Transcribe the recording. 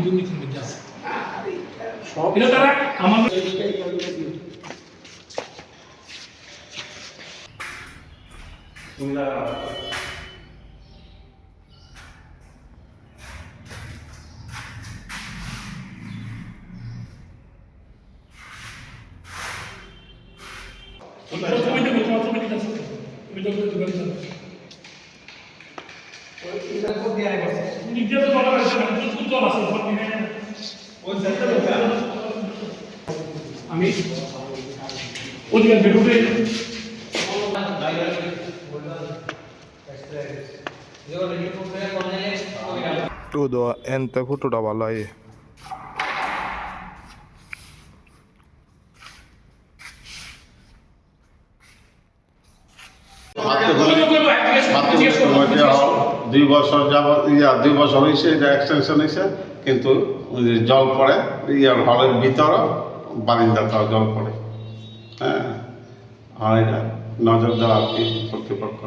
দুর্নীতির মধ্যে আছে এটা তারা আমাদের আমি অধিকার বেরোবে Tudo ente kutuda wallahi. দুই বছর যাবত 2 বছর হয়েছে এটা এক্সটেনশন হয়েছে কিন্তু জল পড়ে হলের ভিতরে বারিন্দাটাও জল পড়ে হ্যাঁ আর এটা নজর দেওয়া আর কি কর্তৃপক্ষ